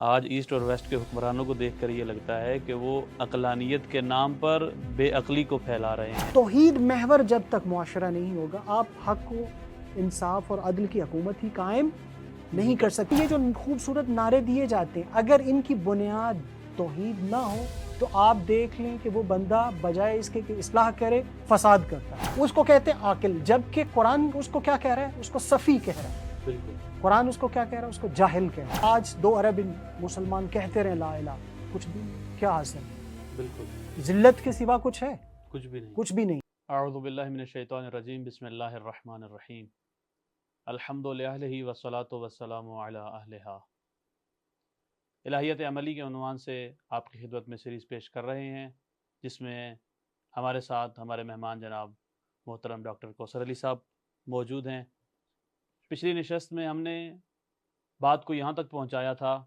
آج ایسٹ اور ویسٹ کے حکمرانوں کو دیکھ کر یہ لگتا ہے کہ وہ عقلانیت کے نام پر بے عقلی کو پھیلا رہے ہیں۔ توحید محور جب تک معاشرہ نہیں ہوگا، آپ حق و انصاف اور عدل کی حکومت ہی قائم نہیں کر سکتے۔ یہ جو خوبصورت نعرے دیے جاتے ہیں، اگر ان کی بنیاد توحید نہ ہو تو آپ دیکھ لیں کہ وہ بندہ بجائے اس کے کہ اصلاح کرے، فساد کرتا ہے۔ اس کو کہتے ہیں عاقل، جبکہ قرآن اس کو کیا کہہ رہا ہے؟ اس کو سفی کہہ رہا ہے۔ بالکل قرآن اس کو کیا کہہ رہا ہے؟ اس کو جاہل کہہ رہا ہے۔ آج 2 ارب مسلمان کہتے رہے لا الہ، کچھ بھی کیا حاصل؟ بالکل ذلت کے سوا کچھ ہے؟ کچھ بھی نہیں۔ کچھ بھی نہیں۔ اعوذ باللہ من الشیطان الرجیم، بسم اللہ الرحمن الرحیم، الحمد للہ والصلاۃ والسلام علی اہلہا۔ الہیت عملی کے عنوان سے آپ کی خدمت میں سیریز پیش کر رہے ہیں، جس میں ہمارے ساتھ ہمارے مہمان جناب محترم ڈاکٹر کوثر علی صاحب موجود ہیں۔ پچھلی نشست میں ہم نے بات کو یہاں تک پہنچایا تھا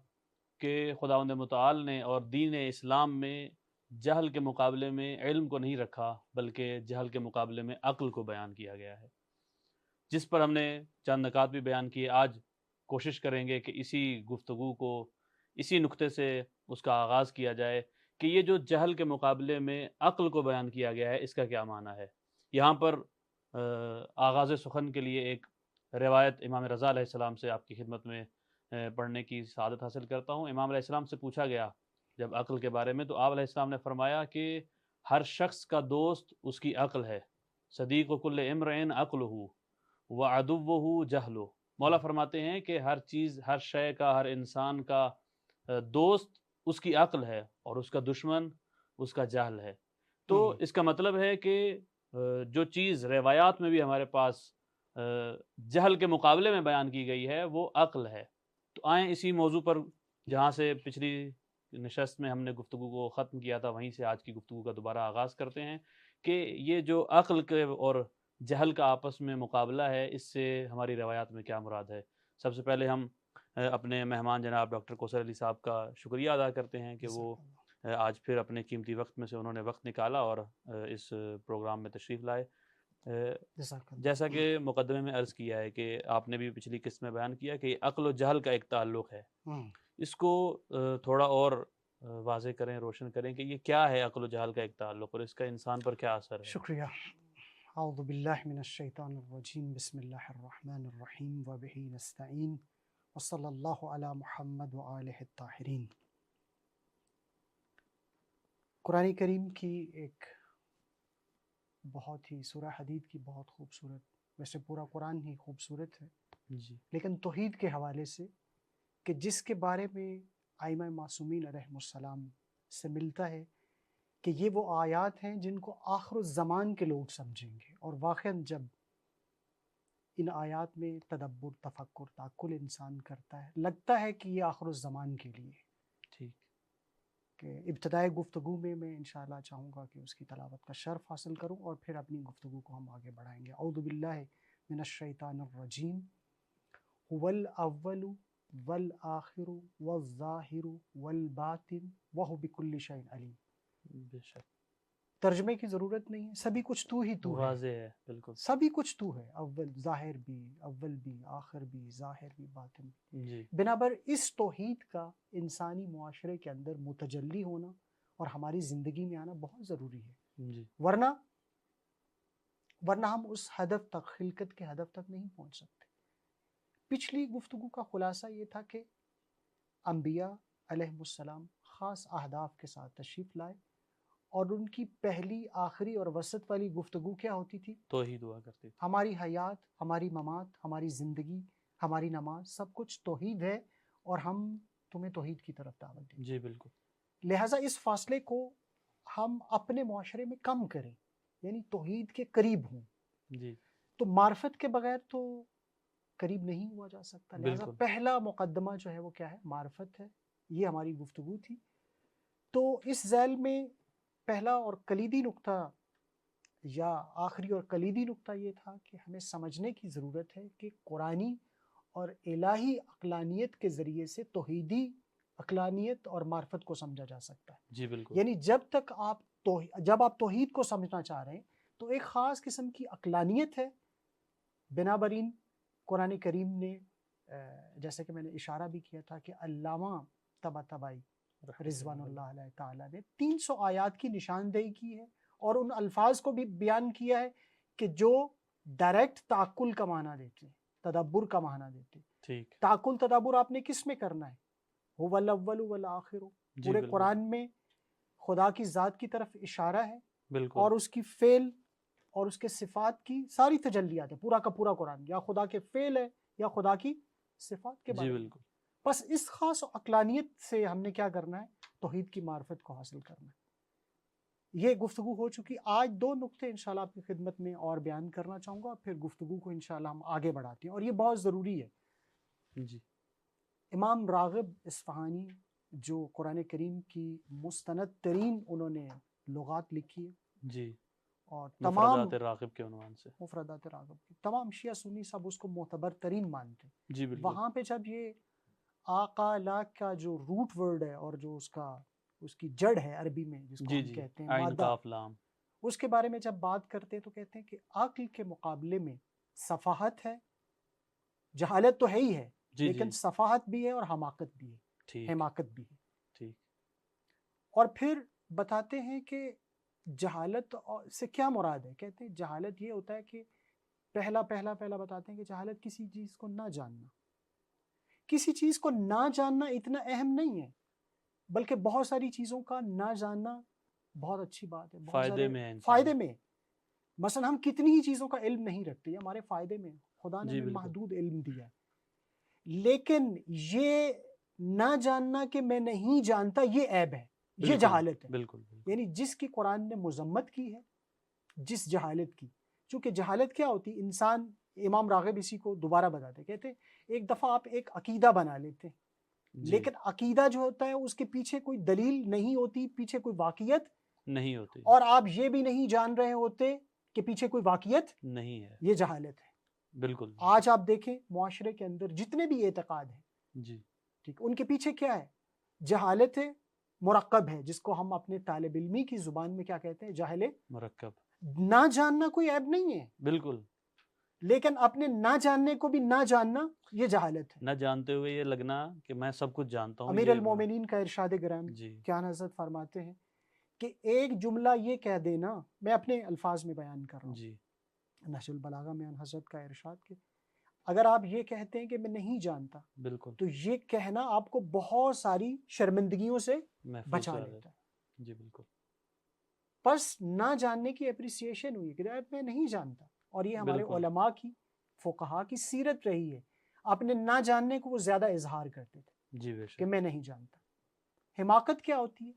کہ خداوند متعال نے اور دین اسلام میں جہل کے مقابلے میں علم کو نہیں رکھا، بلکہ جہل کے مقابلے میں عقل کو بیان کیا گیا ہے، جس پر ہم نے چند نکات بھی بیان کیے۔ آج کوشش کریں گے کہ اسی گفتگو کو اسی نقطے سے اس کا آغاز کیا جائے کہ یہ جو جہل کے مقابلے میں عقل کو بیان کیا گیا ہے، اس کا کیا معنی ہے۔ یہاں پر آغاز سخن کے لیے ایک روایت امام رضا علیہ السلام سے آپ کی خدمت میں پڑھنے کی سعادت حاصل کرتا ہوں۔ امام علیہ السلام سے پوچھا گیا جب عقل کے بارے میں، تو آپ علیہ السلام نے فرمایا کہ ہر شخص کا دوست اس کی عقل ہے، صدیق کل امرئ عقلہ وعدوہ جہلہ۔ مولا فرماتے ہیں کہ ہر چیز، ہر شے کا، ہر انسان کا دوست اس کی عقل ہے اور اس کا دشمن اس کا جہل ہے۔ تو اس کا مطلب ہے کہ جو چیز روایات میں بھی ہمارے پاس جہل کے مقابلے میں بیان کی گئی ہے وہ عقل ہے۔ تو آئیں اسی موضوع پر، جہاں سے پچھلی نشست میں ہم نے گفتگو کو ختم کیا تھا، وہیں سے آج کی گفتگو کا دوبارہ آغاز کرتے ہیں کہ یہ جو عقل کے اور جہل کا آپس میں مقابلہ ہے، اس سے ہماری روایات میں کیا مراد ہے۔ سب سے پہلے ہم اپنے مہمان جناب ڈاکٹر کوثر علی صاحب کا شکریہ ادا کرتے ہیں کہ وہ آج پھر اپنے قیمتی وقت میں سے انہوں نے وقت نکالا اور اس پروگرام میں تشریف لائے۔ جیسا کہ مقدمے میں عرض کیا ہے کہ آپ نے بھی پچھلی قسط میں بیان کیا کہ عقل و جہل کا ایک تعلق ہے، اس کو تھوڑا اور واضح کریں، روشن کریں کہ یہ کیا ہے عقل و جہل کا ایک تعلق اور اس کا انسان پر کیا اثر ہے۔ شکریہ۔ اعوذ باللہ من الشیطان الرجیم، بسم اللہ الرحمن الرحیم، وبہ نستعین، وصلی اللہ علی محمد وآلہ الطاہرین۔ قرآن کریم کی ایک بہت ہی، سورہ حدید کی بہت خوبصورت، ویسے پورا قرآن ہی خوبصورت ہے، جی لیکن توحید کے حوالے سے کہ جس کے بارے میں ائمہ معصومین علیہم السلام سے ملتا ہے کہ یہ وہ آیات ہیں جن کو آخر الزمان کے لوگ سمجھیں گے، اور واقعاً جب ان آیات میں تدبر، تفکر، تعقل انسان کرتا ہے، لگتا ہے کہ یہ آخر الزمان کے لیے ہے۔ ٹھیک۔ کہ ابتدائی گفتگو میں انشاءاللہ چاہوں گا کہ اس کی تلاوت کا شرف حاصل کروں اور پھر اپنی گفتگو کو ہم آگے بڑھائیں گے۔ اعوذ باللہ من الشیطان الرجیم، هو الاول والآخر والظاہر والباطن وهو بكل شیء علیم۔ بے شک ترجمے کی ضرورت نہیں ہے، سبھی کچھ تو ہی تو ہے، واضح ہے، بالکل۔ سبھی کچھ تو ہے، اول ظاہر بھی، اول بھی، آخر بھی، ظاہر بھی، باطن بھی۔ جی بنابر اس توحید کا انسانی معاشرے کے اندر متجلی ہونا اور ہماری زندگی میں آنا بہت ضروری ہے، جی ورنہ ہم اس ہدف تک، خلقت کے ہدف تک نہیں پہنچ سکتے۔ پچھلی گفتگو کا خلاصہ یہ تھا کہ انبیاء علیہم السلام خاص اہداف کے ساتھ تشریف لائے، اور ان کی پہلی، آخری اور وسط والی گفتگو کیا ہوتی تھی؟ توحید ہوا کرتی تھی۔ ہماری حیات، ہماری ممات، ہماری زندگی، ہماری نماز، سب کچھ توحید ہے، اور ہم تمہیں توحید کی طرف دعوت دیں۔ جی بالکل۔ لہٰذا اس فاصلے کو ہم اپنے معاشرے میں کم کریں، یعنی توحید کے قریب ہوں۔ جی تو معرفت کے بغیر تو قریب نہیں ہوا جا سکتا، لہٰذا بالکل۔ پہلا مقدمہ جو ہے وہ کیا ہے؟ معرفت ہے۔ یہ ہماری گفتگو تھی۔ تو اس ذیل میں پہلا اور کلیدی نقطہ، یا آخری اور کلیدی نقطہ، یہ تھا کہ ہمیں سمجھنے کی ضرورت ہے کہ قرآنی اور الہی عقلانیت کے ذریعے سے توحیدی عقلانیت اور معرفت کو سمجھا جا سکتا ہے۔ جی بالکل۔ یعنی جب آپ توحید کو سمجھنا چاہ رہے ہیں تو ایک خاص قسم کی عقلانیت ہے۔ بنابراین قرآن کریم نے، جیسے کہ میں نے اشارہ بھی کیا تھا کہ علامہ تبا تبائی رضوان اللہ علیہ تعالیٰ نے 300 آیات کی نشاندہی کی ہے اور ان الفاظ کو بھی بیان کیا ہے کہ جو ڈائریکٹ تعقل کا معنی دیتے ہیں، تدبر کا معنی دیتے ہیں۔ ٹھیک، تعقل تدبر آپ نے کس میں کرنا ہے؟ هو الاول والآخر، جی پورے بالکل قرآن میں خدا کی ذات کی طرف اشارہ ہے بالکل، اور اس کی فعل اور اس کے صفات کی ساری تجلیات ہے۔ پورا کا پورا قرآن یا خدا کے فعل ہے یا خدا کی صفات کے جی بارے میں۔ بالکل، بس اس خاص عقلانیت سے ہم نے کیا کرنا ہے؟ توحید کی معرفت کو حاصل کرنا ہے۔ یہ گفتگو ہو چکی، آج 2 نقطے انشاءاللہ آپ کی خدمت میں اور بیان کرنا چاہوں گا، پھر گفتگو کو انشاءاللہ ہم آگے بڑھاتے ہیں اور یہ بہت ضروری ہے۔ جی امام راغب اصفہانی جو قرآن کریم کی مستند ترین انہوں نے لغات لکھی ہے جی، اور تمام مفردات راغب کے عنوان سے، مفردات راغب کی تمام شیعہ سنی سب اس کو معتبر ترین مانتے ہیں۔ جی بالکل، وہاں پہ جب یہ آقالا کا جو روٹ ورڈ ہے اور جو اس کی جڑ ہے عربی میں جس کو جی ہم جی، کہتے ہیں عین مادہ، کاف لام، اس کے بارے میں جب بات کرتے ہیں تو کہتے ہیں کہ عقل کے مقابلے میں صفاحت ہے، جہالت تو ہے ہی ہے جی لیکن جی، صفاحت بھی ہے اور حماقت بھی ہے، ٹھیک حماقت بھی ہے۔ ٹھیک، اور پھر بتاتے ہیں کہ جہالت سے کیا مراد ہے؟ کہتے ہیں جہالت یہ ہوتا ہے کہ پہلا بتاتے ہیں کہ جہالت کسی چیز کو نہ جاننا۔ کسی چیز کو نہ جاننا اتنا اہم نہیں ہے، بلکہ بہت ساری چیزوں کا نہ جاننا بہت اچھی بات ہے، بہت فائدے سارے میں ہے انسان، فائدے میں۔ مثلا ہم کتنی ہی چیزوں کا علم نہیں رکھتے، یہ ہمارے فائدے میں، خدا نے جی ہمیں بالکل، محدود علم دیا ہے۔ لیکن یہ نہ جاننا کہ میں نہیں جانتا یہ عیب ہے، یہ بالکل جہالت ہے۔ بالکل بالکل، یعنی جس کی قرآن نے مذمت کی ہے، جس جہالت کی، چونکہ جہالت کیا ہوتی، انسان، امام راغب اسی کو دوبارہ بتاتے، کہتے ہیں ایک دفعہ آپ ایک عقیدہ بنا لیتے ہیں جی لیکن عقیدہ جو ہوتا ہے اس کے پیچھے کوئی دلیل نہیں ہوتی، پیچھے کوئی واقعیت، نہیں ہوتی، اور آپ یہ بھی نہیں جان رہے ہوتے کہ پیچھے کوئی واقعیت، نہیں ہے، یہ جہالت ہے۔ بالکل، آج آپ دیکھیں معاشرے کے اندر جتنے بھی اعتقاد ہیں، جی ٹھیک، ان کے پیچھے کیا ہے؟ جہالت ہے، مرکب ہے، جس کو ہم اپنے طالب علمی کی زبان میں کیا کہتے ہیں؟ جاہل مرکب، نہ جاننا کوئی عیب نہیں ہے، بالکل، لیکن اپنے نہ جاننے کو بھی نہ جاننا یہ جہالت ہے۔ نہ جانتے ہوئے یہ لگنا کہ میں سب کچھ جانتا ہوں، امیر یہ المومنین کا ارشاد گرامی جی کیا حضرت فرماتے ہیں کہ ایک جملہ یہ کہہ دینا، میں اپنے الفاظ میں بیان کر رہا ہوں، جی نہج البلاغہ میں حضرت کا ارشاد کہ اگر آپ یہ کہتے ہیں کہ میں نہیں جانتا بالکل، تو یہ کہنا آپ کو بہت ساری شرمندگیوں سے محفوظ بچا کر لیتا ہے۔ جی بالکل، بس نہ جاننے کی اپریسیشن ہوئی کہ میں نہیں جانتا، اور یہ ہمارے بالکل، علماء کی، فقہا کی سیرت رہی ہے، اپنے نہ جاننے کو وہ زیادہ اظہار کرتے تھے جی بے کہ شک، میں نہیں جانتا۔ حماقت کیا ہوتی ہے؟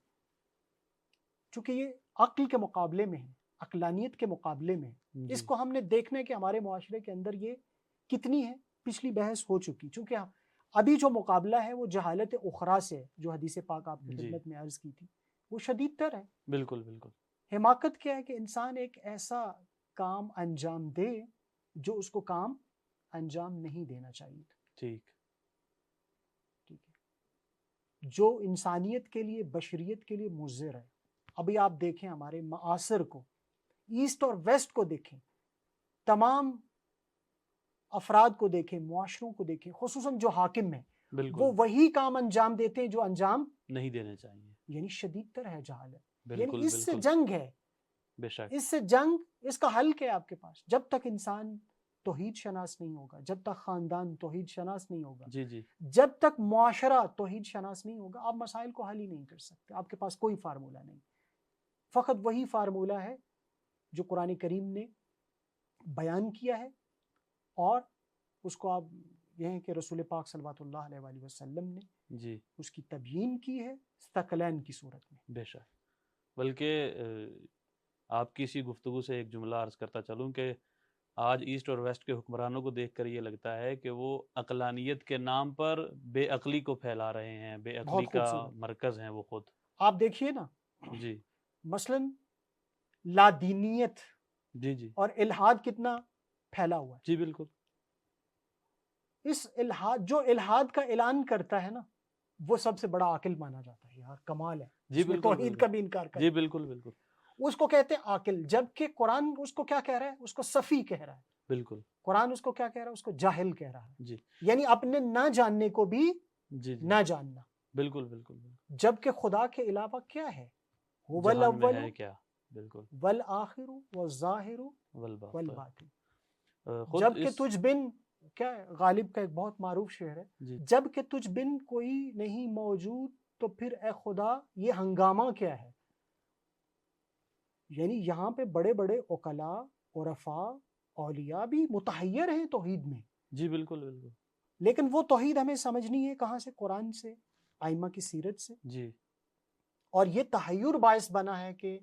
چونکہ یہ عقل کے مقابلے میں ہے، عقلانیت کے مقابلے میں ہے، اس جی کو ہم نے دیکھنا ہے کہ ہمارے معاشرے کے اندر یہ کتنی ہے۔ پچھلی بحث ہو چکی، چونکہ ابھی جو مقابلہ ہے وہ جہالت اخری سے، جو حدیث پاک آپ کی جی خدمت میں عرض کی تھی، وہ شدید تر ہے۔ بالکل بالکل، حماقت کیا ہے کہ انسان ایک ایسا کام انجام دے جو اس کو کام انجام نہیں دینا چاہیے تھا، ٹھیک، ٹھیک ہے، جو انسانیت کے لیے، بشریت کے لیے مضر ہے۔ ابھی آپ دیکھیں ہمارے معاصر کو، ایسٹ اور ویسٹ کو دیکھیں، تمام افراد کو دیکھیں، معاشروں کو دیکھیں، خصوصاً جو حاکم ہیں، وہ بالکل وہی کام انجام دیتے ہیں جو انجام، نہیں دینے چاہیے، یعنی شدید تر ہے جہالت، بالکل یعنی اس سے بالکل، جنگ ہے، بے شک، اس سے جنگ، اس کا حل کیا ہے آپ کے پاس؟ جب تک انسان توحید شناس نہیں ہوگا، جب تک خاندان توحید شناس نہیں ہوگا، جی جی جب تک معاشرہ توحید شناس نہیں ہوگا، آپ مسائل کو حل ہی نہیں کر سکتے۔ آپ کے پاس کوئی فارمولہ نہیں، فقط وہی فارمولہ ہے جو قرآن کریم نے بیان کیا ہے، اور اس کو آپ یہ ہیں کہ رسول پاک صلی اللہ علیہ وسلم نے جی اس کی تبیین کی ہے ثقلین کی صورت میں۔ بے شک، بلکہ آپ کی اسی گفتگو سے ایک جملہ عرض کرتا چلوں کہ آج ایسٹ اور ویسٹ کے حکمرانوں کو دیکھ کر یہ لگتا ہے کہ وہ عقلانیت کے نام پر بے عقلی کو پھیلا رہے ہیں، بے عقلی بہت کا خوبصورت، مرکز ہیں وہ خود، آپ دیکھیے نا، جی مثلا لادینیت جی جی اور الحاد کتنا پھیلا ہوا جی بالکل، ہے۔ اس الحاد، جو الحاد کا اعلان کرتا ہے نا، وہ سب سے بڑا عاقل مانا جاتا ہے، یار کمال ہے، جی اس نے بالکل توحید بالکل، کا بھی انکار کر جی دیا، بالکل بالکل اس کو کہتے ہیں عاقل، جبکہ قرآن اس کو کیا کہہ رہا ہے؟ اس کو سفی کہہ رہا ہے، بالکل، قرآن اس کو کیا کہہ رہا ہے؟ اس کو جاہل کہہ رہا ہے، جی یعنی اپنے نہ جاننے کو بھی جی جی نہ جاننا۔ بالکل بالکل بالکل، جبکہ خدا کے علاوہ کیا ہے؟ هو جہان میں الاول ہے کیا، بالکل، والآخر والظاہر والباطن، والباطن. خود جب کہ اس، تجھ بن، کیا ہے غالب کا ایک بہت معروف شعر ہے، جی جب کہ تجھ بن کوئی نہیں موجود تو پھر اے خدا یہ ہنگامہ کیا ہے. یعنی یہاں پہ بڑے بڑے عقلاء، عرفاء، اولیاء بھی متحیر ہیں توحید میں، جی بالکل بالکل، لیکن وہ توحید ہمیں سمجھنی ہے کہاں سے؟ قرآن سے، ائمہ کی سیرت سے. جی اور یہ تحیر باعث بنا ہے کہ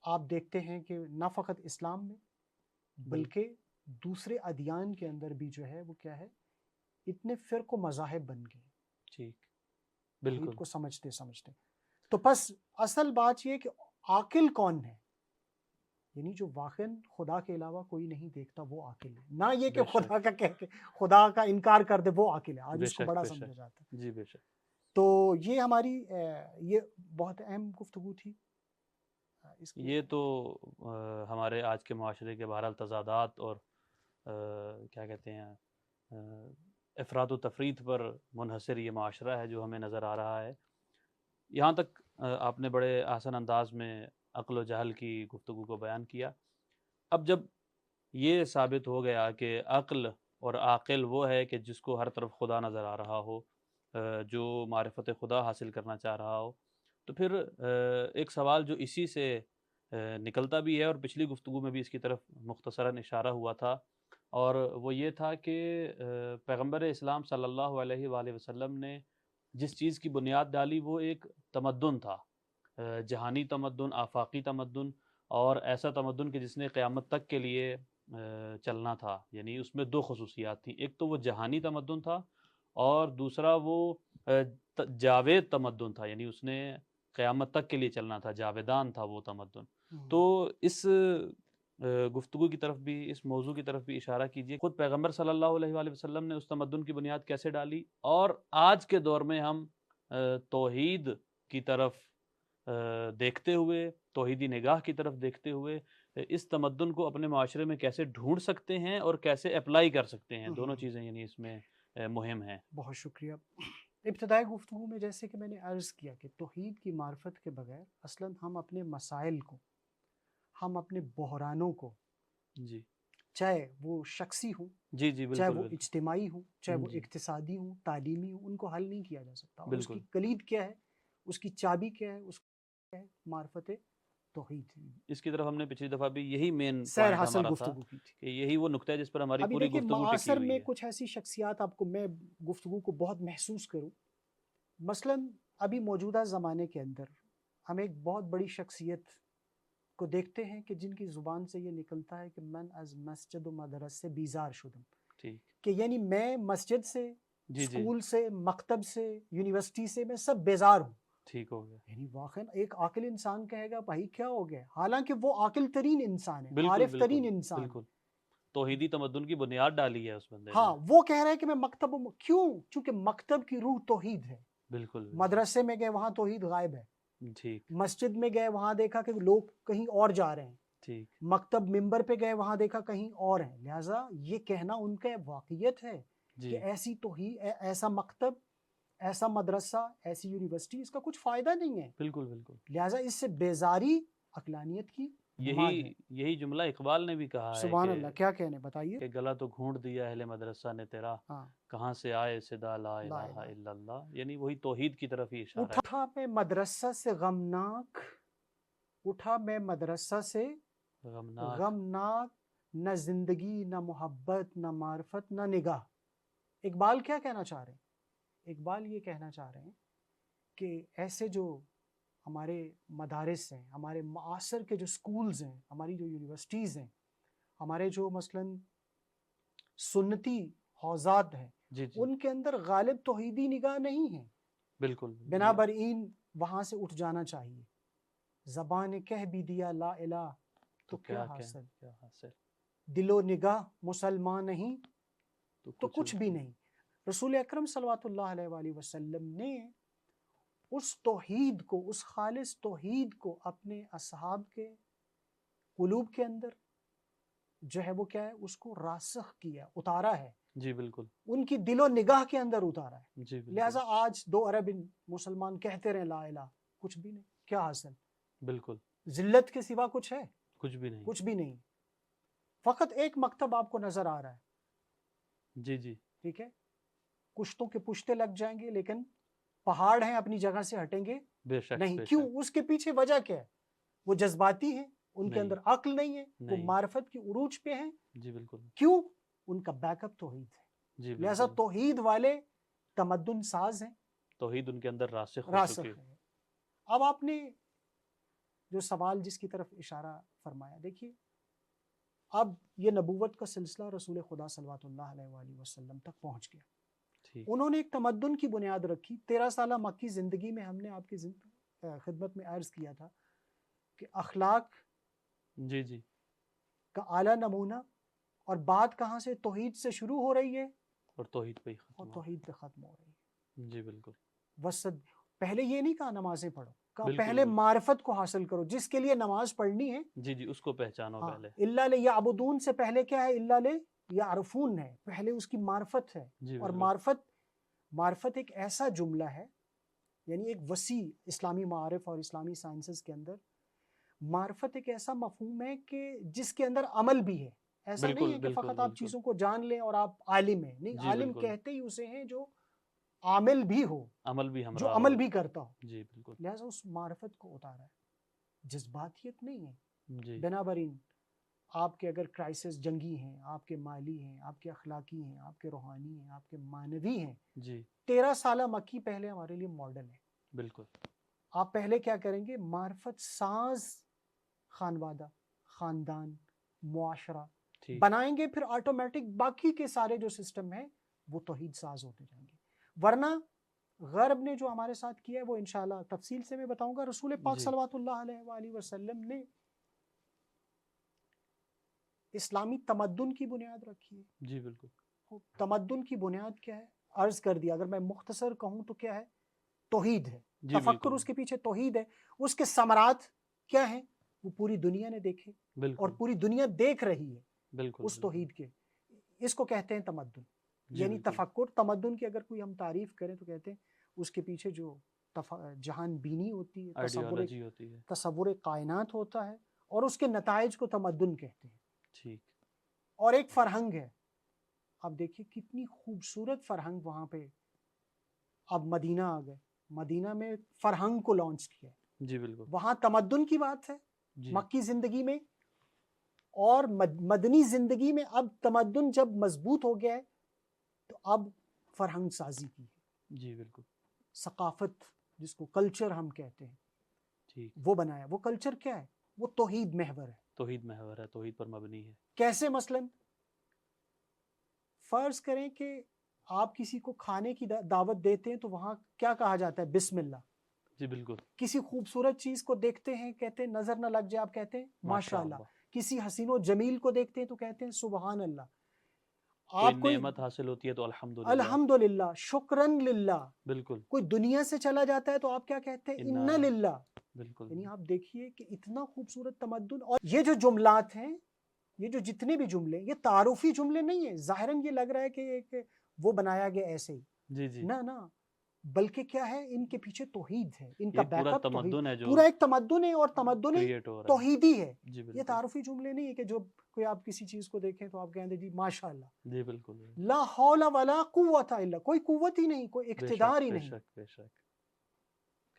آپ دیکھتے ہیں کہ نہ فقط اسلام میں بلکہ دوسرے ادیان کے اندر بھی جو ہے وہ کیا ہے، اتنے فرق و مذاہب بن گئے ٹھیک، توحید بالکل، کو سمجھتے سمجھتے. تو بس اصل بات یہ کہ عاقل کون ہے، یعنی جو واقعاً خدا کے علاوہ کوئی نہیں دیکھتا وہ عاقل ہے، نہ یہ کہ بے شک، خدا کا کہہ کے خدا کا انکار کر دے وہ عاقل ہے. آج بے اس کو شک بڑا بے سمجھا شک، جاتا ہے. جی بے شک. تو یہ ہماری یہ بہت اہم گفتگو تھی اس کے. یہ تو ہمارے آج کے معاشرے کے بہرحال تضادات اور کیا کہتے ہیں افراد و تفرید پر منحصر یہ معاشرہ ہے جو ہمیں نظر آ رہا ہے. یہاں تک آپ نے بڑے آسان انداز میں عقل و جہل کی گفتگو کو بیان کیا. اب جب یہ ثابت ہو گیا کہ عقل اور عاقل وہ ہے کہ جس کو ہر طرف خدا نظر آ رہا ہو، جو معرفت خدا حاصل کرنا چاہ رہا ہو، تو پھر ایک سوال جو اسی سے نکلتا بھی ہے اور پچھلی گفتگو میں بھی اس کی طرف مختصراً اشارہ ہوا تھا، اور وہ یہ تھا کہ پیغمبر اسلام صلی اللہ علیہ وآلہ وسلم نے جس چیز کی بنیاد ڈالی وہ ایک تمدن تھا، جہانی تمدن، آفاقی تمدن، اور ایسا تمدن کہ جس نے قیامت تک کے لیے چلنا تھا. یعنی اس میں دو خصوصیات تھیں، ایک تو وہ جہانی تمدن تھا اور دوسرا وہ جاوید تمدن تھا، یعنی اس نے قیامت تک کے لیے چلنا تھا، جاویدان تھا وہ تمدن. تو اس گفتگو کی طرف بھی، اس موضوع کی طرف بھی اشارہ کیجیے. خود پیغمبر صلی اللہ علیہ وآلہ وسلم نے اس تمدن کی بنیاد کیسے ڈالی، اور آج کے دور میں ہم توحید کی طرف دیکھتے ہوئے، توحیدی نگاہ کی طرف دیکھتے ہوئے اس تمدن کو اپنے معاشرے میں کیسے ڈھونڈ سکتے ہیں اور کیسے اپلائی کر سکتے ہیں. دونوں چیزیں یعنی اس میں مہم ہیں. بہت شکریہ. ابتدائی گفتگو میں جیسے کہ میں نے عرض کیا کہ توحید کی معرفت کے بغیر اصلاً ہم اپنے مسائل کو، ہم اپنے بحرانوں کو، جی چاہے وہ شخصی ہوں، جی جی چاہے بالکل وہ بالکل اجتماعی ہوں، چاہے وہ جی اقتصادی ہوں، تعلیمی ہوں، ان کو حل نہیں کیا جا سکتا. اور اس کی بالکل. کلید کیا ہے، اس کی چابی کیا ہے، اس کیا ہے؟ معرفت توحید. اس کی طرف ہم نے پچھلی دفعہ بھی یہی مین سیر پوائنٹ حاصل ہمارا تھا گفتگو کی تھی. کہ یہی وہ نقطہ ہے جس پر ہماری ابھی پوری دیکھیے گفتگو ٹکی معاصر ہوئی میں ہے. کچھ ایسی شخصیات آپ کو میں گفتگو کو بہت محسوس کروں. مثلاً ابھی موجودہ زمانے کے اندر ہم ایک بہت بڑی شخصیت کو دیکھتے ہیں کہ جن کی زبان سے یہ نکلتا ہے کہ من از مسجد و مدرس سے بیزار شدم، ٹھیک، کہ یعنی میں مسجد سے، جی جی اسکول سے، مکتب سے، یونیورسٹی سے میں سب بیزار ہوں. ٹھیک ہو گیا. یعنی واقعا ایک عاقل انسان کہے گا بھائی کیا ہو گیا، حالانکہ وہ عاقل ترین انسان ہے، بالکل عارف بالکل ترین انسان ہے. بالکل. توحیدی تمدن کی بنیاد ڈالی ہے اس بندے نے. ہاں وہ کہہ رہا ہے کہ میں مکتب کیوں؟ چونکہ مکتب کی روح توحید ہے. بالکل بالکل. مدرسے میں گئے وہاں توحید غائب ہے. ٹھیک مسجد میں گئے وہاں دیکھا کہ لوگ کہیں اور جا رہے ہیں. ٹھیک. مکتب ممبر پہ گئے وہاں دیکھا کہیں اور ہیں. لہٰذا یہ کہنا ان کا واقعیت ہے جی کہ ایسی توحید، ایسا مکتب، ایسا مدرسہ، ایسی یونیورسٹی، اس کا کچھ فائدہ نہیں ہے. بالکل بالکل. لہٰذا اس سے بیزاری عقلانیت کی نماد ہے. یہی جملہ اقبال نے بھی کہا ہے سبحان اللہ، کیا کہنے بتائیے. کہ گلا تو گھونٹ دیا اہل مدرسہ نے تیرا، ہاں، کہاں سے آئے صدا لا لا الہ الہ. الا اللہ. یعنی وہی توحید کی طرف ہی اشارہ ہے. اٹھا میں مدرسہ سے غمناک، اٹھا میں مدرسہ سے غمناک. غمناک، نہ زندگی، نہ محبت، نہ معرفت، نہ نگاہ. اقبال کیا کہنا چاہ رہے ہیں؟ اقبال یہ کہنا چاہ رہے ہیں کہ ایسے جو ہمارے مدارس ہیں، ہمارے معاصر کے جو سکولز ہیں، ہماری جو یونیورسٹیز ہیں، ہمارے جو مثلاً سنتی حوزات ہیں، جی جی ان کے اندر غالب توحیدی نگاہ نہیں ہے. بالکل. بنابراین وہاں سے اٹھ جانا چاہیے. زبان کہہ بھی دیا لا الہ تو کیا حاصل، کیا حاصل، دل و نگاہ مسلمان نہیں تو کچھ بھی نہیں. نہیں. رسول اکرم صلوات اللہ علیہ وآلہ وسلم نے اس توحید کو، اس خالص توحید کو اپنے اصحاب کے قلوب کے اندر جو ہے وہ کیا ہے، اس کو راسخ کیا، اتارا ہے. جی بالکل ان کی دل و نگاہ کے اندر اتارا ہے. جی بالکل لہٰذا آج 2 ارب مسلمان کہتے رہے لا الہ، کچھ بھی نہیں. کیا حاصل؟ بالکل ذلت کے سوا کچھ ہے؟ کچھ بھی نہیں. کچھ بھی نہیں. فقط ایک مکتب آپ کو نظر آ رہا ہے. جی جی ٹھیک ہے، کشتوں کے پشتے لگ جائیں گے لیکن پہاڑ ہیں اپنی جگہ سے ہٹیں گے بے شک نہیں. بے کیوں؟ شک. اس کے پیچھے وجہ کیا ہے؟ وہ جذباتی ہیں، ان کے نہیں اندر عقل نہیں ہے، وہ نہیں. معرفت کی عروج پہ ہیں. جی بالکل. کیوں؟ ان کا بیک اپ توحید ہے. جی لہذا بالکل توحید والے تمدن ساز ہیں، توحید ان کے اندر راسخ ہو راسخ چکی. ہیں. اب آپ نے جو سوال جس کی طرف اشارہ فرمایا، دیکھیے اب یہ نبوت کا سلسلہ رسول خدا صلوات اللہ علیہ وآلہ وسلم تک پہنچ گیا. ٹھیک. انہوں نے ایک تمدن کی بنیاد رکھی. 13 سالہ مکی زندگی میں ہم نے آپ کی خدمت میں عرض کیا تھا کہ اخلاق جی جی کا اعلیٰ نمونہ، اور بات کہاں سے؟ توحید سے شروع ہو رہی ہے اور توحید پہ ہی ختم اور ہو. توحید پہ ختم ہو رہی ہے. جی بالکل وسط پہلے یہ نہیں کہا نمازیں پڑھو، کہا بالکل پہلے بالکل. معرفت کو حاصل کرو. جس کے لیے نماز پڑھنی ہے، جی جی اس کو پہچانو ہاں، پہلے. اللہ لیعبدون سے پہلے کیا ہے؟ اللہ لیعرفون ہے. پہلے اس کی معرفت ہے. جی اور بالکل معرفت ایک ایسا جملہ ہے، یعنی ایک وسیع اسلامی معارف اور اسلامی سائنسز کے اندر معرفت ایک ایسا مفہوم ہے کہ جس کے اندر عمل بھی ہے. ایسا نہیں بالکل ہے کہ بالکل فقط آپ بالکل. چیزوں کو جان لیں اور آپ عالم ہیں. نہیں، جی عالم بالکل کہتے ہی اسے ہیں جو عامل بھی ہو، عمل بھی جو ہمراہ عمل ہو. بھی کرتا ہو. جی بالکل. لہٰذا اس معرفت کو اتارا ہے. جذباتیت نہیں ہے. جی بنابراین آپ کے اگر کرائسس جنگی ہیں، آپ کے مالی ہیں، آپ کے اخلاقی ہیں، آپ کے روحانی ہیں، آپ کے معنوی ہیں، جی 13 سالہ مکی پہلے ہمارے لیے ماڈل ہے. بالکل. آپ پہلے کیا کریں گے؟ معرفت ساز خانوادہ، خاندان، معاشرہ ٹھیک. بنائیں گے. پھر آٹومیٹک باقی کے سارے جو سسٹم ہیں وہ توحید ساز ہوتے جائیں گے. ورنہ غرب نے جو ہمارے ساتھ کیا ہے وہ انشاءاللہ تفصیل سے میں بتاؤں گا. رسول پاک جی صلوات اللہ علیہ وآلہ وسلم نے اسلامی تمدن کی بنیاد رکھی ہے. جی بالکل. تمدن کی بنیاد کیا ہے؟ عرض کر دیا. اگر میں مختصر کہوں تو کیا ہے؟ توحید ہے. جی تفکر بالکل اس کے پیچھے توحید ہے. اس کے ثمرات کیا ہیں؟ وہ پوری دنیا نے دیکھے اور بالکل پوری دنیا دیکھ رہی ہے بالکل. اس توحید کے. اس کو کہتے ہیں تمدن. جی یعنی بالکل. تفکر. تمدن کی اگر کوئی ہم تعریف کریں تو کہتے ہیں اس کے پیچھے جو جہان بینی ہوتی ہے، آئیڈیالوجی ہوتی ہے. تصور کائنات ہوتا ہے، اور اس کے نتائج کو تمدن کہتے ہیں. ٹھیک. اور ایک فرہنگ ہے. آپ دیکھیے کتنی خوبصورت فرہنگ وہاں پہ. اب مدینہ آ گئے، مدینہ میں فرہنگ کو لانچ کیا. جی بالکل. وہاں تمدن کی بات ہے جی مکی زندگی میں، اور مدنی زندگی میں اب تمدن جب مضبوط ہو گیا ہے تو اب فرہنگ سازی کی ہے. جی بالکل. ثقافت جس کو کلچر ہم کہتے ہیں ٹھیک. وہ بنایا. وہ کلچر کیا ہے؟ وہ توحید محور ہے. توحید محور ہے، توحید پر مبنی ہے. کیسے؟ مثلاً فرض کریں کہ آپ کسی کو کھانے کی دعوت دیتے ہیں تو وہاں کیا کہا جاتا ہے؟ بسم اللہ. جی بالکل. کسی خوبصورت چیز کو دیکھتے ہیں، کہتے ہیں نظر نہ لگ جائے، آپ کہتے ہیں ماشاء اللہ. کسی حسین و جمیل کو دیکھتے ہیں تو کہتے ہیں سبحان اللہ. کوئی آپ نعمت حاصل ہوتی ہے تو الحمدللہ. الحمدللہ، شکرن للہ. بالکل. کوئی دنیا سے چلا جاتا ہے تو آپ کیا کہتے ہیں؟ انا انا للہ. بالکل. یعنی آپ دیکھیے کہ اتنا خوبصورت تمدن. اور یہ جو جملات ہیں، یہ جو جتنے بھی جملے، یہ تعارفی جملے نہیں ہیں. ظاہراً یہ لگ رہا ہے کہ ایک وہ بنایا گیا ایسے ہی. جی جی. نہ بلکہ کیا ہے؟ ان کے پیچھے توحید ہے. ان کا یہ بیک پورا اپ توحید. تمدن ہے جو پورا ایک تمدن ہے، اور تمدن کریٹ ہو رہا توحیدی ہے. ہے. جی یہ بالکل. تعارفی جملے نہیں ہے کہ جو کوئی آپ کسی چیز کو دیکھیں تو آپ کہیں جی ماشاء اللہ. جی بالکل. لا حول ولا قوت الا، کوئی قوت ہی نہیں، کوئی بے اقتدار شک ہی بے نہیں. شک بے شک.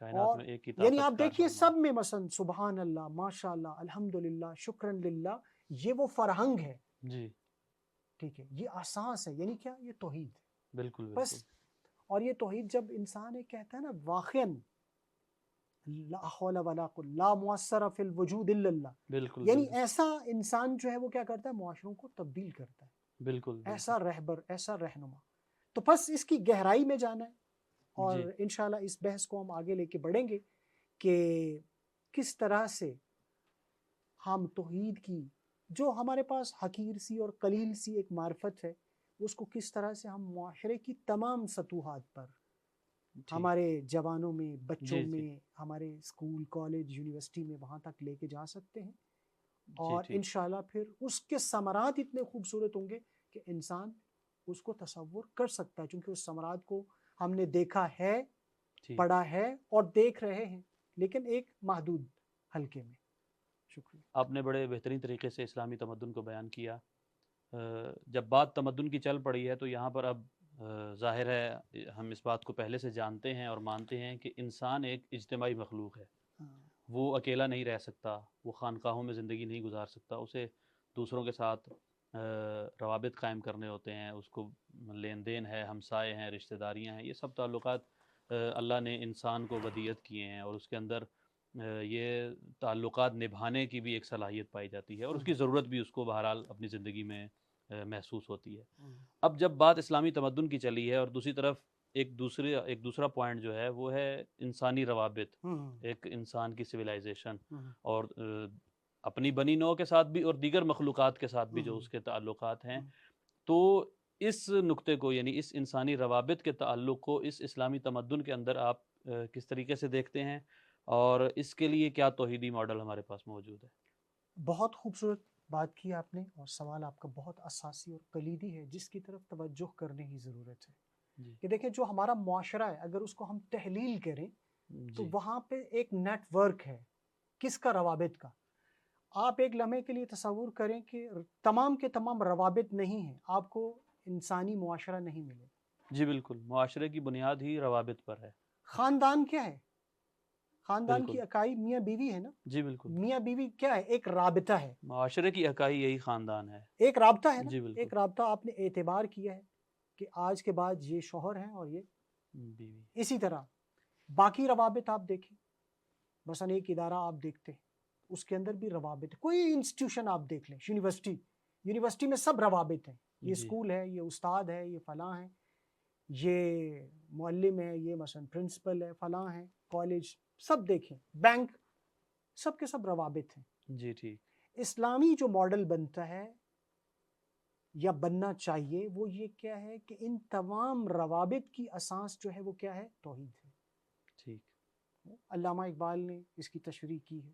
کائنات اور میں ایک ہی یعنی طاقت آپ دیکھیے کارفرما. سب میں مثلا سبحان اللہ، ماشاء اللہ، الحمدللہ، شکرن للہ، یہ وہ فرہنگ ہے. جی ٹھیک ہے، یہ اساس ہے. یعنی کیا؟ یہ توحید ہے. بالکل بس. بالکل. اور یہ توحید جب انسان ایک کہتا ہے نا واقعاً لا حول ولا قوت لا مؤثر فی الوجود الا اللہ، بالکل یعنی بالکل. ایسا انسان جو ہے وہ کیا کرتا ہے؟ معاشروں کو تبدیل کرتا ہے. بالکل بالکل. ایسا رہبر، ایسا رہنما. تو بس اس کی گہرائی میں جانا ہے، اور جی انشاءاللہ اس بحث کو ہم آگے لے کے بڑھیں گے کہ کس طرح سے ہم توحید کی جو ہمارے پاس حقیر سی اور قلیل سی ایک معرفت ہے، اس کو کس طرح سے ہم معاشرے کی تمام سطوحات پر، ٹھیک. ہمارے جوانوں میں، بچوں جی جی میں، ہمارے اسکول، کالج، یونیورسٹی میں وہاں تک لے کے جا سکتے ہیں. جی اور ٹھیک. انشاءاللہ پھر اس کے ثمرات اتنے خوبصورت ہوں گے کہ انسان اس کو تصور کر سکتا ہے، چونکہ اس ثمرات کو ہم نے دیکھا ہے، ٹھیک پڑھا ہے اور دیکھ رہے ہیں، لیکن ایک محدود حلقے میں۔ شکریہ۔ آپ نے بڑے بہترین طریقے سے اسلامی تمدن کو بیان کیا۔ جب بات تمدن کی چل پڑی ہے تو یہاں پر اب ظاہر ہے ہم اس بات کو پہلے سے جانتے ہیں اور مانتے ہیں کہ انسان ایک اجتماعی مخلوق ہے، وہ اکیلا نہیں رہ سکتا، وہ خانقاہوں میں زندگی نہیں گزار سکتا، اسے دوسروں کے ساتھ روابط قائم کرنے ہوتے ہیں، اس کو لین دین ہے، ہمسائے ہیں، رشتہ داریاں ہیں، یہ سب تعلقات اللہ نے انسان کو ودیعت کیے ہیں، اور اس کے اندر یہ تعلقات نبھانے کی بھی ایک صلاحیت پائی جاتی ہے، اور اس کی ضرورت بھی اس کو بہرحال اپنی زندگی میں محسوس ہوتی ہے۔ اب جب بات اسلامی تمدن کی چلی ہے اور دوسری طرف ایک دوسرا پوائنٹ جو ہے وہ ہے انسانی روابط، ایک انسان کی سویلائزیشن، اور اپنی بنی نوع کے ساتھ بھی اور دیگر مخلوقات کے ساتھ بھی جو اس کے تعلقات ہیں، تو اس نقطے کو یعنی اس انسانی روابط کے تعلق کو اس اسلامی تمدن کے اندر آپ کس طریقے سے دیکھتے ہیں، اور اس کے لیے کیا توحیدی ماڈل ہمارے پاس موجود ہے؟ بہت خوبصورت بات کی آپ نے، اور سوال آپ کا بہت اساسی اور کلیدی ہے جس کی طرف توجہ کرنے کی ضرورت ہے۔ کہ دیکھیں جو ہمارا معاشرہ ہے، اگر اس کو ہم تحلیل کریں تو وہاں پہ ایک نیٹ ورک ہے، کس کا؟ روابط کا۔ آپ ایک لمحے کے لیے تصور کریں کہ تمام کے تمام روابط نہیں ہیں، آپ کو انسانی معاشرہ نہیں ملے۔ جی بالکل، معاشرے کی بنیاد ہی روابط پر ہے۔ خاندان کیا ہے؟ خاندان کی اکائی میاں بیوی ہے نا؟ جی بالکل، میاں بیوی کیا ہے؟ ایک رابطہ ہے، معاشرے کی اکائی یہی خاندان ہے۔ ایک رابطہ ہے نا؟ جی بالکل، ایک رابطہ آپ نے اعتبار کیا ہے کہ آج کے بعد یہ شوہر ہیں اور یہ بیوی۔ اسی طرح باقی روابط آپ دیکھیں، مثلا ایک ادارہ آپ دیکھتے ہیں اس کے اندر بھی روابط، کوئی انسٹیٹیوشن آپ دیکھ لیں، یونیورسٹی میں سب روابط ہیں، یہ اسکول ہے، یہ استاد ہے، یہ فلاں ہے، یہ معلم ہے، یہ مثلا پرنسپل ہے، فلاں ہے، کالج، سب دیکھیں، بینک، سب کے سب روابط ہیں۔ جی ٹھیک۔ اسلامی جو ماڈل بنتا ہے یا بننا چاہیے وہ یہ کیا ہے کہ ان تمام روابط کی اساس جو ہے وہ کیا ہے؟ توحید ہے۔ ٹھیک۔ علامہ اقبال نے اس کی تشریح کی ہے،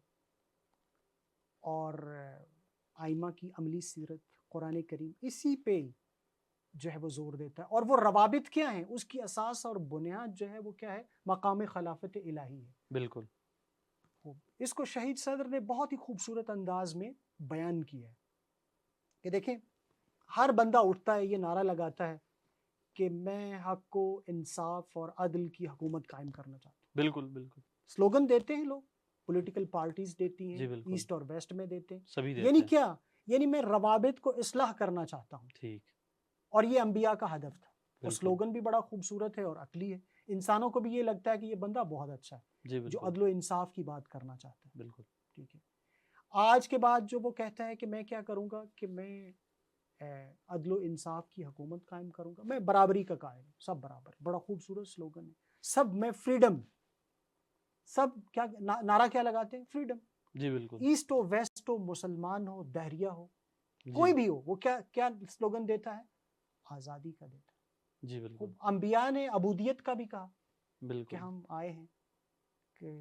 اور آئمہ کی عملی سیرت، قرآن کریم اسی پہ جو ہے وہ زور دیتا ہے، اور وہ روابط کیا ہیں؟ اس کی اساس اور بنیاد جو ہے وہ کیا ہے؟ مقام خلافت الہی ہے۔ بالکل۔ اس کو شہید صدر نے بہت ہی خوبصورت انداز میں بیان کیا ہے کہ دیکھیں ہر بندہ اٹھتا ہے، یہ نعرہ لگاتا ہے کہ میں حق کو، انصاف اور عدل کی حکومت قائم کرنا چاہتا ہوں۔ بالکل بالکل، سلوگن دیتے ہیں لوگ، پولیٹیکل پارٹیز دیتی ہیں، جی بالکل، ایسٹ اور ویسٹ میں دیتے ہیں، سبھی دیتے یعنی ہیں۔ کیا؟ یعنی میں روابط کو اصلاح کرنا چاہتا ہوں، ٹھیک۔ اور یہ انبیاء کا ہدف تھا۔ اور بالکل۔ سلوگن بھی بڑا خوبصورت ہے اور عقلی ہے، انسانوں کو بھی یہ لگتا ہے کہ یہ بندہ بہت اچھا ہے، جی جو بالکل، عدل و انصاف کی بات کرنا چاہتا ہے۔ بالکل۔ ٹھیک ہے، آج کے بعد جو وہ کہتا ہے کہ میں کیا کروں گا کہ میں عدل و انصاف کی حکومت قائم کروں گا، میں برابری کا قائل ہوں، سب برابر، بڑا خوبصورت سلوگن ہے۔ سب میں فریڈم، سب کیا نعرہ کیا لگاتے ہیں؟ فریڈم۔ جی بالکل، ایسٹ ہو، ویسٹ ہو، مسلمان ہو، دہریہ ہو، جی کوئی بھی ہو، وہ کیا سلوگن دیتا ہے؟ آزادی کا دیتا ہے۔ جی بالکل، انبیاء نے عبودیت کا بھی کہا کہ بالکل، ہم آئے ہیں کہ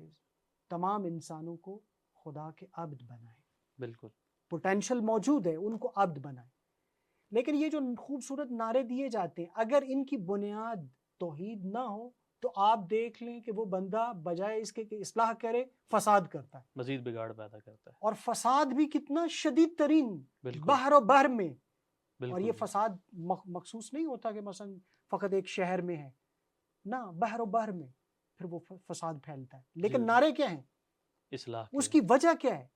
تمام انسانوں کو خدا کے عبد بنائیں، بالکل، پوٹینشل موجود ہے، ان کو عبد بنائیں۔ لیکن یہ جو خوبصورت نعرے دیے جاتے ہیں، اگر ان کی بنیاد توحید نہ ہو تو آپ دیکھ لیں کہ وہ بندہ بجائے اس کے کہ اصلاح کرے، فساد کرتا ہے، مزید بگاڑ پیدا کرتا ہے۔ اور فساد بھی کتنا شدید ترین، بالکل، بحر و بحر میں۔ اور بالکل، یہ فساد مخصوص نہیں ہوتا کہ مثلا فقط ایک شہر میں ہے، نہ، بحر و بحر میں پھر وہ فساد پھیلتا ہے۔ لیکن نعرے کیا ہیں؟ اصلاح اس کی وجہ کیا ہے؟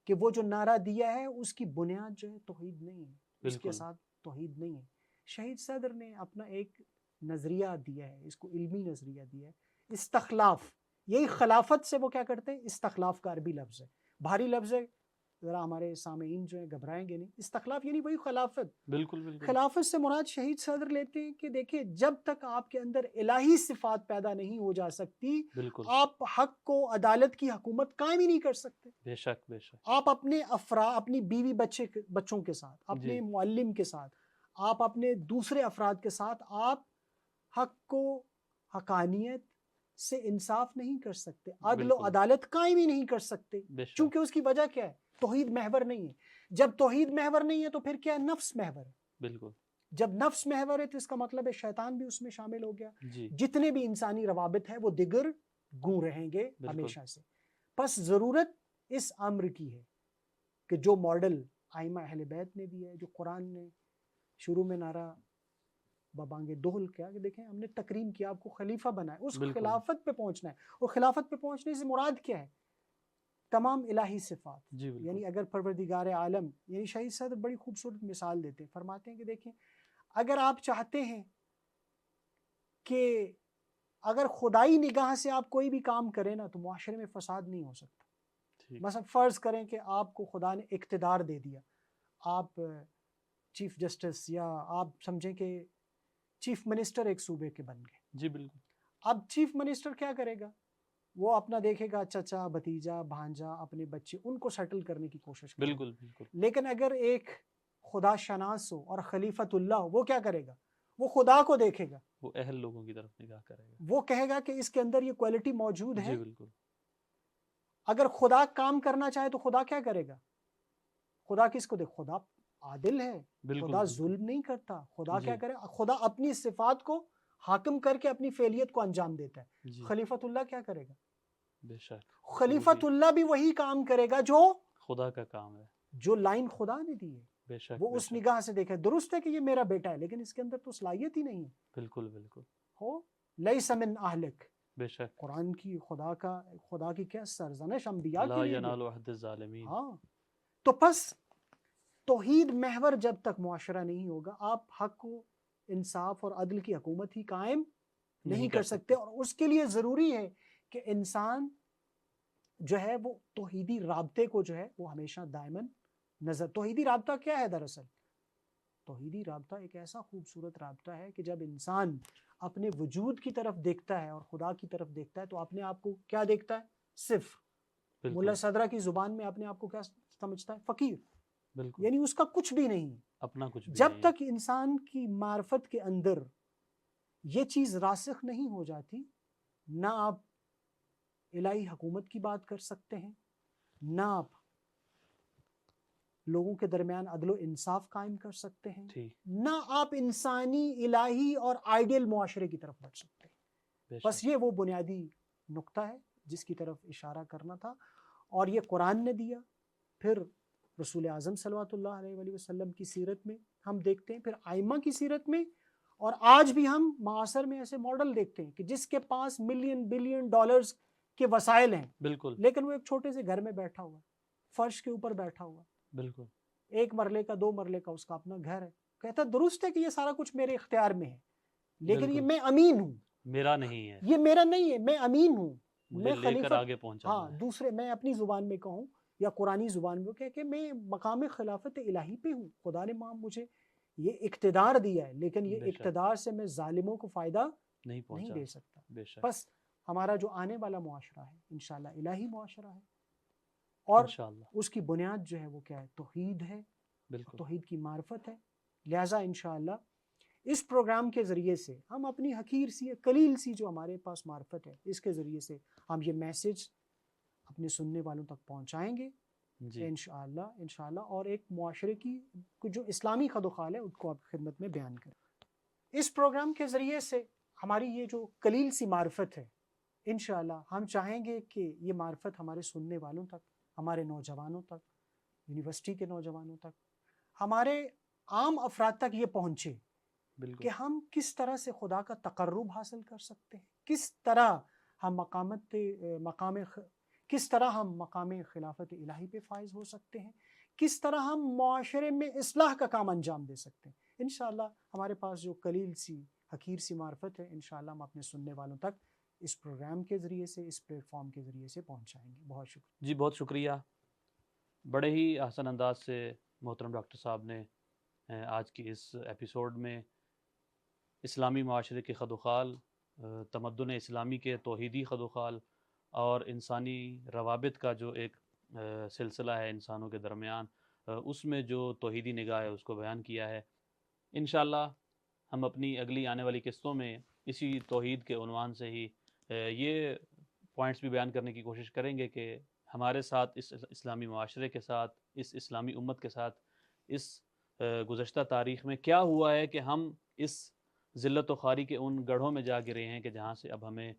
کہ وہ جو نعرہ دیا ہے اس کی بنیاد جو ہے توحید نہیں ہے، اس کے ساتھ توحید نہیں ہے۔ شہید صدر نے اپنا ایک نظریہ دیا ہے، اس کو علمی نظریہ دیا ہے، استخلاف۔ یہی خلافت سے وہ کیا کرتے ہیں؟ استخلاف کا عربی لفظ ہے، بھاری لفظ ہے، ذرا ہمارے سامعین جو ہیں گھبرائیں گے نہیں۔ استخلاف یعنی وہی خلافت۔ بالکل، بالکل، خلافت سے مراد شہید صدر لیتے ہیں کہ دیکھیں جب تک آپ کے اندر الہی صفات پیدا نہیں ہو جا سکتی، بالکل، آپ حق کو، عدالت کی حکومت قائم ہی نہیں کر سکتے۔ بے شک، بے شک۔ آپ اپنے اپنی بیوی بچوں کے ساتھ، اپنے معلم کے ساتھ، آپ اپنے دوسرے افراد کے ساتھ، آپ حق کو، حقانیت سے انصاف نہیں کر سکتے، عدل و عدالت قائم ہی نہیں کر سکتے، چونکہ اس کی وجہ کیا ہے؟ توحید محور نہیں ہے۔ جب توحید محور نہیں ہے تو پھر کیا ہے؟ نفس محور ہے۔ بالکل، جب نفس محور ہے تو اس کا مطلب ہے شیطان بھی اس میں شامل ہو گیا. جی جتنے بھی انسانی روابط ہیں وہ دیگر گوں رہیں گے بالکل. ہمیشہ سے. پس ضرورت اس امر کی ہے کہ جو ماڈل ائمہ اہل بیت نے دی ہے، جو قرآن نے شروع میں نعرہ ببانگ دہل کیا کہ دیکھیں ہم نے تکریم کیا، آپ کو خلیفہ بنایا، اس بالکل. خلافت پہ پہنچنا ہے. اور خلافت پہ پہنچنے سے مراد کیا ہے؟ تمام الہی صفات. جی بالکل. یعنی اگر پروردگار عالم، یعنی شہید صدر بڑی خوبصورت مثال دیتے ہیں، فرماتے ہیں کہ دیکھیں اگر آپ چاہتے ہیں کہ اگر خدائی نگاہ سے آپ کوئی بھی کام کریں نا تو معاشرے میں فساد نہیں ہو سکتا. ٹھیک. مثلا فرض کریں کہ آپ کو خدا نے اقتدار دے دیا، آپ چیف جسٹس یا آپ سمجھیں کہ چیف منسٹر ایک صوبے کے بن گئے. جی بالکل. اب چیف منسٹر کیا کرے گا؟ وہ اپنا دیکھے گا چچا، بھتیجا، بھانجا، اپنے بچے، ان کو سیٹل کرنے کی کوشش کرے گا. بالکل بالکل. لیکن اگر ایک خدا شناس ہو اور خلیفۃ اللہ ہو، وہ کیا کرے گا؟ وہ خدا کو دیکھے گا، وہ اہل لوگوں کی طرف نگاہ کرے گا. وہ کہے گا کہ اس کے اندر یہ کوالٹی موجود ہے. جی بالکل. اگر خدا کام کرنا چاہے تو خدا کیا کرے گا؟ خدا کس کو دیکھ؟ خدا عادل ہے، بالکل خدا بالکل. ظلم نہیں کرتا. خدا جی کیا کرے؟ خدا اپنی صفات کو حاکم کر کے اپنی فعلیت کو انجام دیتا ہے. جی خلیفۃ اللہ کیا کرے گا؟ بے شک. خلیفۃ اللہ بھی وہی کام کرے گا جو خدا کا کام ہے. جو لائن خدا نے دی ہے بے شک. وہ بے اس شک. نگاہ سے دیکھے. درست ہے کہ یہ میرا بیٹا ہے لیکن اس کے اندر تو صلاحیت ہی نہیں ہے. بالکل بالکل. ہو لیس من اہلک، بے شک. قرآن کی خدا کی کیا سرزنش انبیاء لا کے لیے. ینال عہد الظالمین. ہاں تو پس توحید محور جب تک معاشرہ نہیں ہوگا، آپ حق و انصاف اور عدل کی حکومت ہی قائم نہیں کر سکتے. اور اس کے لیے ضروری ہے کہ انسان جو ہے وہ توحیدی رابطے کو جو ہے وہ ہمیشہ دائماً نظر. توحیدی رابطہ کیا ہے دراصل؟ توحیدی رابطہ ایک ایسا خوبصورت رابطہ ہے کہ جب انسان اپنے وجود کی طرف دیکھتا ہے اور خدا کی طرف دیکھتا ہے تو اپنے آپ کو کیا دیکھتا ہے؟ صرف. ملا صدرہ کی زبان میں اپنے آپ کو کیا سمجھتا ہے؟ فقیر. بالکل. یعنی اس کا کچھ بھی نہیں. اپنا کچھ بھی جب نہیں تک انسان کی معرفت کے اندر یہ چیز راسخ نہیں ہو جاتی، نہ آپ الہی حکومت کی بات کر سکتے ہیں، نہ آپ لوگوں کے درمیان عدل و انصاف قائم کر سکتے ہیں، ٹھیک. نہ آپ انسانی الہی اور آئیڈیل معاشرے کی طرف بڑھ سکتے ہیں. بے بس شک. یہ وہ بنیادی نقطہ ہے جس کی طرف اشارہ کرنا تھا، اور یہ قرآن نے دیا. پھر رسول اعظم صلوات اللہ علیہ وآلہ وسلم کی سیرت میں ہم دیکھتے ہیں، پھر ائمہ کی سیرت میں، اور آج بھی ہم معاصر میں ایسے ماڈل دیکھتے ہیں کہ جس کے پاس ملین بلین ڈالرز کے وسائل ہیں، بالکل لیکن وہ ایک چھوٹے سے گھر میں بیٹھا ہوا، فرش کے اوپر بیٹھا ہوا، بالکل. 1 مرلے کا 2 مرلے کا اس کا اپنا گھر ہے. کہتا درست ہے کہ یہ سارا کچھ میرے اختیار میں ہے، لیکن یہ بالکل. میں امین ہوں، میرا نہیں ہے، یہ میرا نہیں ہے، میں امین ہوں، مجھے میں لے کر خلیفہ. آگے پہنچانا ہاں ہے. دوسرے میں اپنی زبان میں کہوں یا قرآنی زبان میں کہ میں مقام خلافت الہی پہ ہوں. خدا نے مجھے یہ اقتدار دیا ہے، لیکن یہ بے شک. اقتدار سے میں ظالموں کو فائدہ نہیں نہیں پہنچا. دے سکتا. بے شک. بس ہمارا جو آنے والا معاشرہ ہے انشاءاللہ الہی معاشرہ ہے، اور انشاءاللہ. اس کی بنیاد جو ہے وہ کیا ہے؟ توحید ہے، بالکل. توحید کی معرفت ہے. لہٰذا انشاءاللہ اس پروگرام کے ذریعے سے ہم اپنی حقیر سی قلیل سی جو ہمارے پاس معرفت ہے اس کے ذریعے سے ہم یہ میسج اپنے سننے والوں تک پہنچائیں گے جی انشاءاللہ، اور ایک معاشرے کی جو اسلامی خد و خال ہے اس کو آپ کی خدمت میں بیان کریں. اس پروگرام کے ذریعے سے ہماری یہ جو قلیل سی معرفت ہے انشاءاللہ ہم چاہیں گے کہ یہ معرفت ہمارے سننے والوں تک، ہمارے نوجوانوں تک، یونیورسٹی کے نوجوانوں تک، ہمارے عام افراد تک یہ پہنچے بالکل. کہ ہم کس طرح سے خدا کا تقرب حاصل کر سکتے ہیں، کس طرح ہم کس طرح ہم مقام خلافت الہی پہ فائز ہو سکتے ہیں، کس طرح ہم معاشرے میں اصلاح کا کام انجام دے سکتے ہیں. انشاءاللہ ہمارے پاس جو قلیل سی حقیر سی معرفت ہے انشاءاللہ ہم اپنے سننے والوں تک اس پروگرام کے ذریعے سے، اس پلیٹ فارم کے ذریعے سے پہنچائیں گے. بہت شکریہ. جی بہت شکریہ. بڑے ہی احسن انداز سے محترم ڈاکٹر صاحب نے آج کی اس ایپیسوڈ میں اسلامی معاشرے کے خد و خال، تمدن اسلامی کے توحیدی خد و خال اور انسانی روابط کا جو ایک سلسلہ ہے انسانوں کے درمیان، اس میں جو توحیدی نگاہ ہے اس کو بیان کیا ہے. انشاءاللہ ہم اپنی اگلی آنے والی قسطوں میں اسی توحید کے عنوان سے ہی یہ پوائنٹس بھی بیان کرنے کی کوشش کریں گے کہ ہمارے ساتھ، اس اسلامی معاشرے کے ساتھ، اس اسلامی امت کے ساتھ اس گزشتہ تاریخ میں کیا ہوا ہے کہ ہم اس ذلت و خواری کے ان گڑھوں میں جا گرے ہیں کہ جہاں سے اب ہمیں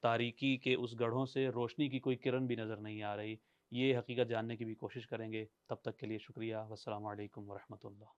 تاریکی کے اس گڑھوں سے روشنی کی کوئی کرن بھی نظر نہیں آ رہی. یہ حقیقت جاننے کی بھی کوشش کریں گے. تب تک کے لیے شکریہ. والسلام علیکم ورحمۃ اللہ.